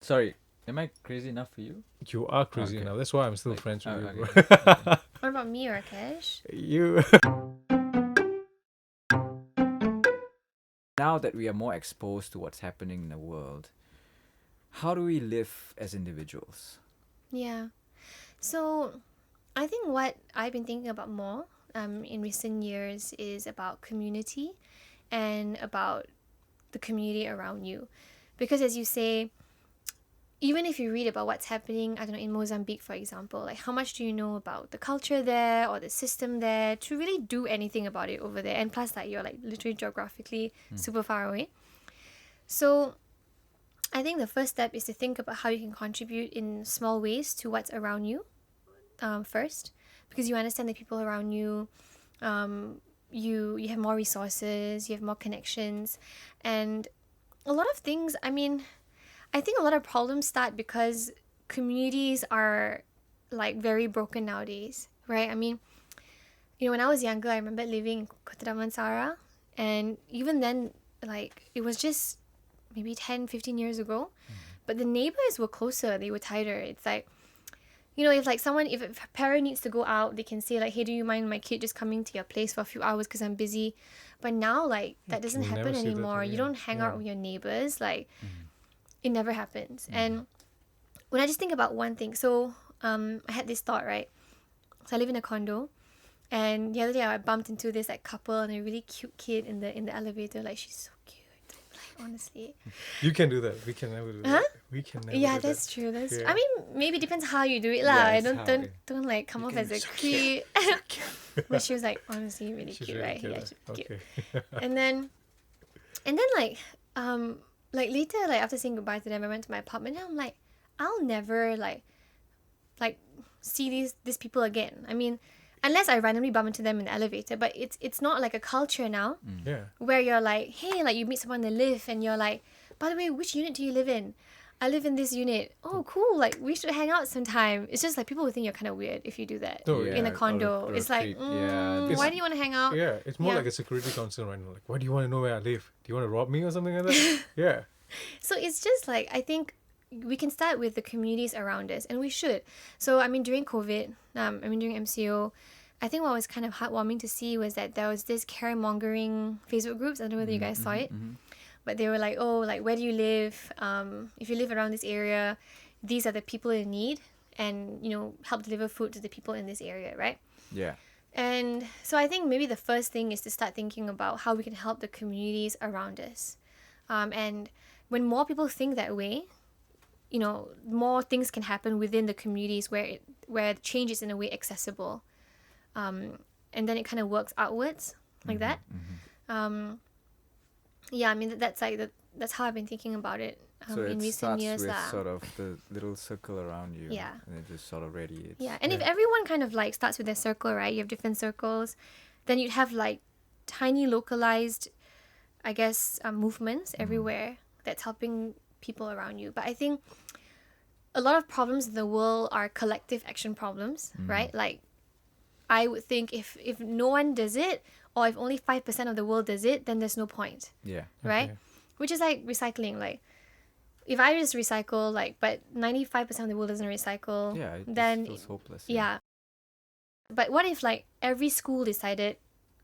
Sorry, am I crazy enough for you? You are crazy Okay. enough. That's why I'm still Like, friends with you, bro. okay. What about me, Rakesh? You. Now that we are more exposed to what's happening in the world, how do we live as individuals? Yeah. So, I think what I've been thinking about more in recent years is about community and about the community around you. Because as you say, even if you read about what's happening, I don't know, in Mozambique, for example, like how much do you know about the culture there or the system there to really do anything about it over there? And plus, that you're like literally geographically super far away. So, I think the first step is to think about how you can contribute in small ways to what's around you first, because you understand the people around you. You have more resources, you have more connections, and a lot of things. I mean, I think a lot of problems start because communities are like very broken nowadays, right? I mean, when I was younger, I remember living in Kota Damansara, and even then, like, it was just maybe 10, 15 years ago, but the neighbors were closer, they were tighter. It's like, if like if a parent needs to go out, they can say like, hey, do you mind my kid just coming to your place for a few hours because I'm busy? But now, like, that doesn't Can never happen say that, anymore. You yeah. don't hang out with your neighbors. Like, it never happens. Mm. And when I just think about one thing, so I had this thought, right? So I live in a condo, and the other day I bumped into this like couple and a really cute kid in the elevator. Like, she's so cute. Like, honestly. You can do that. We can never do Huh? that. We can never Yeah, do that's that. true. That's Yeah. I mean, maybe it depends how you do it, lah. Yeah, I it's don't how don't it- don't like come off can as a be so creep. But she was like honestly really She's cute, really right? cute, Yeah, huh? she's cute. Okay. And then like later, like after saying goodbye to them, I went to my apartment and I'm like, I'll never like see these people again. I mean, unless I randomly bump into them in the elevator, but it's not like a culture now Yeah. where you're like, hey, like you meet someone in the lift and you're like, by the way, which unit do you live in? I live in this unit. Oh, cool. Like, we should hang out sometime. It's just like people would think you're kind of weird if you do that No, in a or condo. or It's like, creep. Yeah, why do you want to hang out? Yeah, it's more Yeah. like a security concern right now. Like, why do you want to know where I live? Do you want to rob me or something like that? Yeah. So it's just like, I think we can start with the communities around us, and we should. So, I mean, during COVID, during MCO, I think what was kind of heartwarming to see was that there was this caremongering Facebook groups. I don't know whether you guys saw it. But they were like, oh, like, where do you live? If you live around this area, these are the people in need, and help deliver food to the people in this area, right? Yeah. And so I think maybe the first thing is to start thinking about how we can help the communities around us. And when more people think that way, more things can happen within the communities where change is in a way accessible. And then it kind of works outwards like that. Yeah, I mean that's that's how I've been thinking about it So in it recent starts years with lah. sort of the little circle around you. Yeah. And it just sort of radiates. Yeah, and if Yeah. everyone kind of like starts with their circle, right? You have different circles, then you'd have like tiny localized, I guess, movements everywhere that's helping people around you. But I think a lot of problems in the world are collective action problems, right? Like, I would think if no one does it, or if only 5% of the world does it, then there's no point, Yeah. right? Okay. Which is like recycling. Like, if I just recycle, like, but 95% of the world doesn't recycle, Yeah. It then just feels hopeless. yeah. But what if like every school decided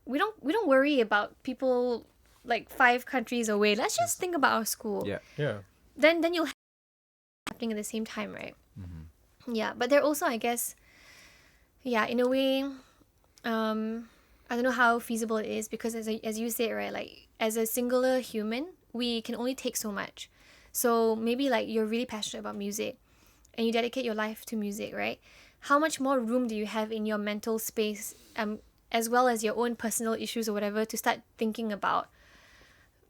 we don't worry about people like 5 countries away. Let's just think about our school. Yeah. Yeah. Then you'll have happening at the same time, right? Yeah, but they're also, I guess, yeah, in a way, I don't know how feasible it is, because as you said, right, like as a singular human, we can only take so much. So maybe like you're really passionate about music and you dedicate your life to music, right? How much more room do you have in your mental space, as well as your own personal issues or whatever, to start thinking about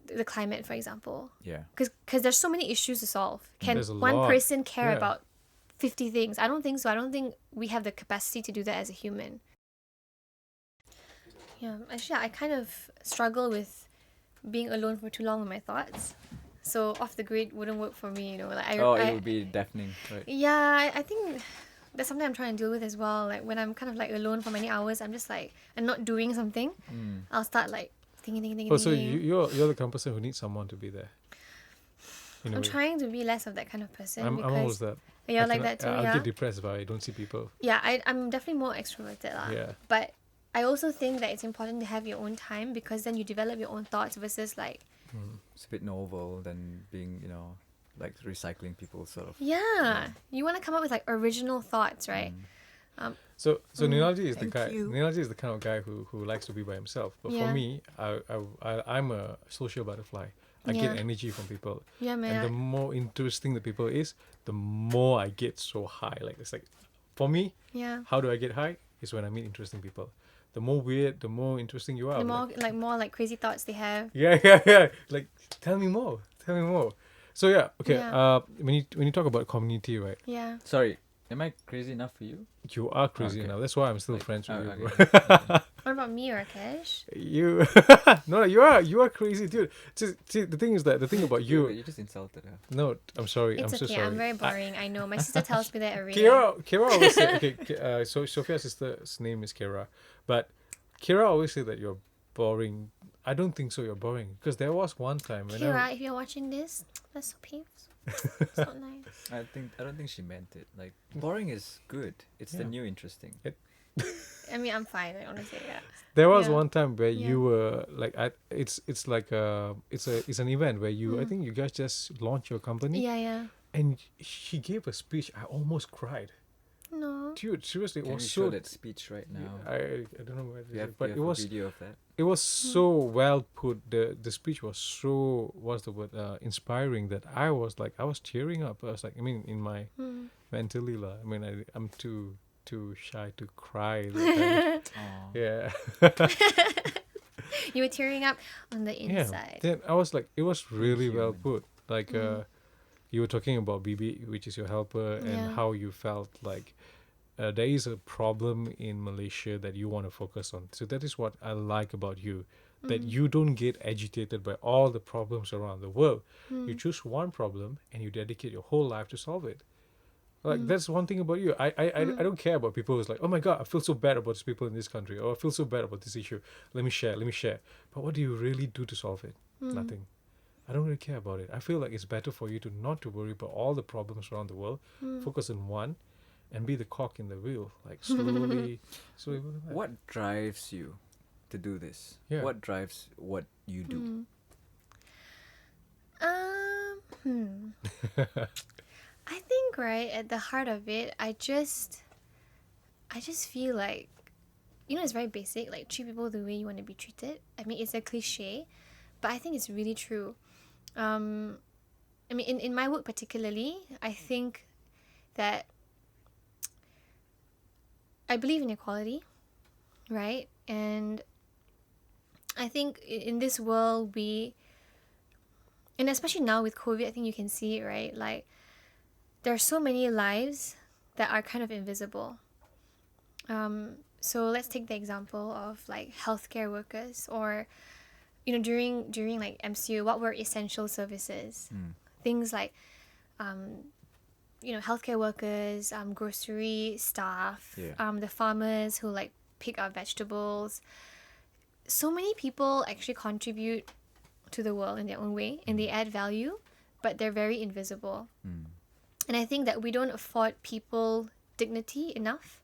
the climate, for example? Yeah. Because there's so many issues to solve. Can There's a one lot. person care Yeah. about 50 things? I don't think so. I don't think we have the capacity to do that as a human. Yeah, actually, I kind of struggle with being alone for too long with my thoughts. So off the grid wouldn't work for me, Like It would be deafening, right? Yeah, I think that's something I'm trying to deal with as well. Like when I'm kind of like alone for many hours, I'm just like, and not doing something, I'll start like thinking. Oh, so you're the kind of person who needs someone to be there. In a I'm way. trying to be less of that kind of person I'm because almost that. you're I like cannot- that too. I'll Yeah. get depressed if I don't see people. Yeah, I'm definitely more extroverted lah. Yeah. But I also think that it's important to have your own time because then you develop your own thoughts versus like It's a bit novel than being, like recycling people sort of. yeah, you want to come up with like original thoughts, right? So Ninalji is the Thank guy. you. Ninalji is the kind of guy who likes to be by himself. But for Yeah. me, I'm a social butterfly. I Yeah. get energy from people, Yeah, and man. the more interesting the people is, the more I get so high. Like it's like, for me, Yeah. how do I get high? Is when I meet interesting people. The more weird, the more interesting you are. The Like, more like crazy thoughts they have. yeah. Like, tell me more. Tell me more. So yeah, okay. Yeah. When you talk about community, right? Yeah. Sorry, am I crazy enough for you? You are crazy Okay. now. That's why I'm still Like, friends with oh, you. okay. Bro. What about me, Rakesh? You no, you are crazy, dude. See, the thing is that the thing about you. You just insulted her. No, I'm sorry. It's I'm so okay. sorry. I'm very boring. I know. My sister tells me that every day. Kira always say okay. So Sophia's sister's name is Kira, but Kira always say that you're boring. I don't think so. You're boring because there was one time when Kira, if you're watching this, that's so painful. It's not nice. I don't think she meant it. Like boring is good. It's the Yeah. new interesting. I mean, I'm fine. Like, honestly, yeah. there was Yeah. one time where Yeah. you were like, it's like it's an event where you I Mm. think you guys just launched your company Yeah. and she gave a speech. I almost cried. No. Dude, seriously, it Can was you so. show that speech right now? I don't know where it You is, have, but you it have was a video of that. it was so well put. The speech was so what's the word inspiring that I was tearing up. I was like, I mean, in my Mm. mentally lah. I mean, I'm too shy to cry. That time. Aw. Yeah. You were tearing up on the Yeah. inside. Then I was like, it was really well human. put. Like you were talking about BB, which is your helper, and Yeah. how you felt like there is a problem in Malaysia that you want to focus on. So that is what I like about you, that you don't get agitated by all the problems around the world. You choose one problem and you dedicate your whole life to solve it. Like that's one thing about you. I don't care about people who's like, oh my god, I feel so bad about these people in this country, or I feel so bad about this issue. Let me share. But what do you really do to solve it? Nothing. I don't really care about it. I feel like it's better for you to not to worry about all the problems around the world. Focus on one, and be the cock in the wheel. Like slowly. What drives you to do this? Yeah. What drives what you do? I think right at the heart of it, I just feel like, it's very basic. Like treat people the way you want to be treated. I mean, it's a cliche, but I think it's really true. I mean, in my work particularly, I think that I believe in equality, right? And I think in this world and especially now with COVID, I think you can see it, right? Like there are so many lives that are kind of invisible. So let's take the example of like healthcare workers, or during like MCU, what were essential services? Things like healthcare workers, grocery staff, Yeah. the farmers who like pick our vegetables. So many people actually contribute to the world in their own way, and they add value, but they're very invisible. And I think that we don't afford people dignity enough.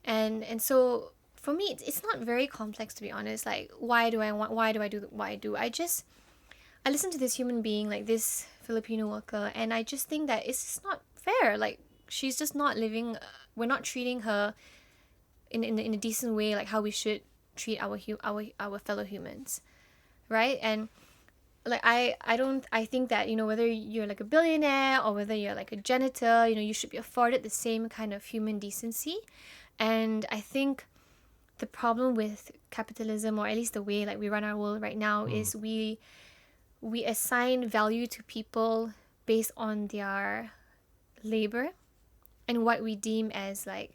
And so for me, it's not very complex, to be honest. Like, why do I do what I do? I listen to this human being, like this Filipino worker, and I just think that it's just not fair. Like, she's just not living, we're not treating her in a decent way, like how we should treat our fellow humans, right? And like I think that whether you're like a billionaire or whether you're like a janitor, you should be afforded the same kind of human decency. And I think the problem with capitalism, or at least the way like we run our world right now, is we assign value to people based on their labor and what we deem as like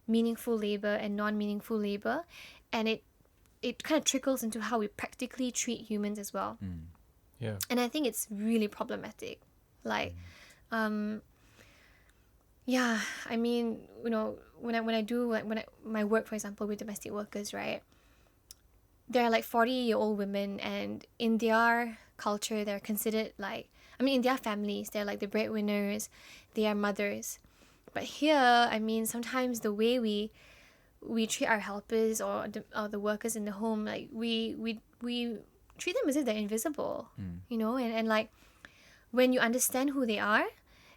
meaningful labor and non-meaningful labor, and it kind of trickles into how we practically treat humans as well. Yeah. And I think it's really problematic. Like, I mean, when my work, for example, with domestic workers, right? They're like 40-year-old women, and in their culture, they're considered like, I mean, in their families, they're like the breadwinners, they are mothers. But here, I mean, sometimes the way we treat our helpers or the workers in the home, like we treat them as if they're invisible, you know, and like when you understand who they are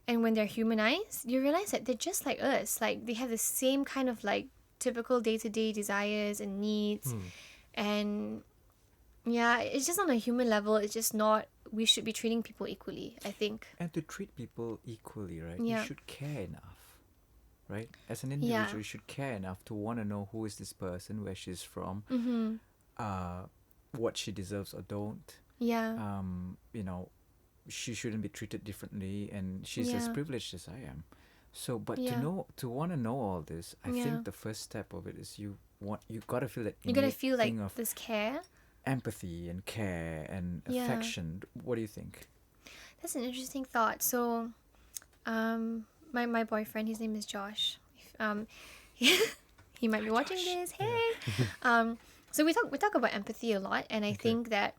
and when they're humanized, you realize that they're just like us. Like they have the same kind of like typical day-to-day desires and needs. And yeah, it's just on a human level, it's just not, we should be treating people equally, I think. And to treat people equally, right? Yeah. You should care enough, right? As an Yeah. individual, you should care enough to want to know who is this person, where she's from, what she deserves or don't. Yeah. You know, she shouldn't be treated differently, and she's as Yeah. privileged as I am. So, but Yeah. to want to know all this, I Yeah. think the first step of it is you gotta feel that You gotta innate feel like thing of this care. empathy and care and Yeah. affection. What do you think? That's an interesting thought. So, my boyfriend, his name is Josh. He might be watching this. Hey. So we talk about empathy a lot, and I think that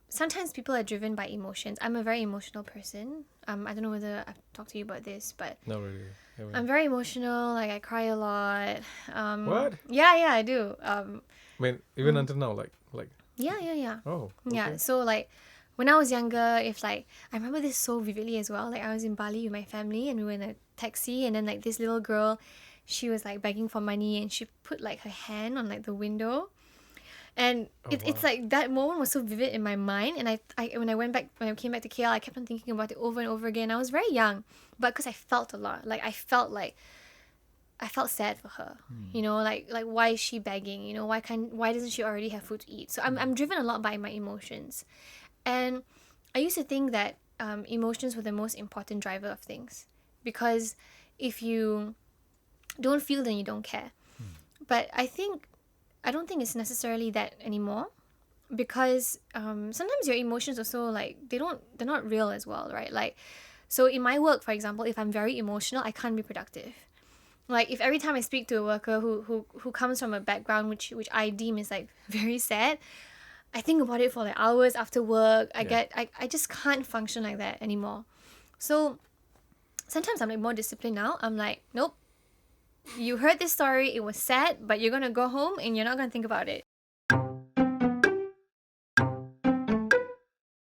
sometimes people are driven by emotions. I'm a very emotional person. I don't know whether I've talked to you about this, but Not really. I'm very emotional. Like I cry a lot. What? Yeah, I do. I mean, even until now, like, Yeah. oh, Yeah, okay. so like when I was younger, if like I remember this so vividly as well. Like I was in Bali with my family and we were in a taxi, and then like this little girl, she was like begging for money and she put like her hand on like the window. And it's like that moment was so vivid in my mind, and I when I came back to KL, I kept on thinking about it over and over again. I was very young, but because I felt a lot, like I felt sad for her, you know, like why is she begging, you know, why doesn't she already have food to eat? So I'm driven a lot by my emotions, and I used to think that emotions were the most important driver of things, because if you don't feel, then you don't care. But I don't think it's necessarily that anymore, because sometimes your emotions also like they're not real as well, right? Like, so in my work, for example, if I'm very emotional, I can't be productive. Like if every time I speak to a worker who comes from a background which I deem is like very sad, I think about it for like hours after work. I just can't function like that anymore. So sometimes I'm like more disciplined now. I'm like, nope. You heard this story, it was sad, but you're gonna go home and you're not gonna think about it.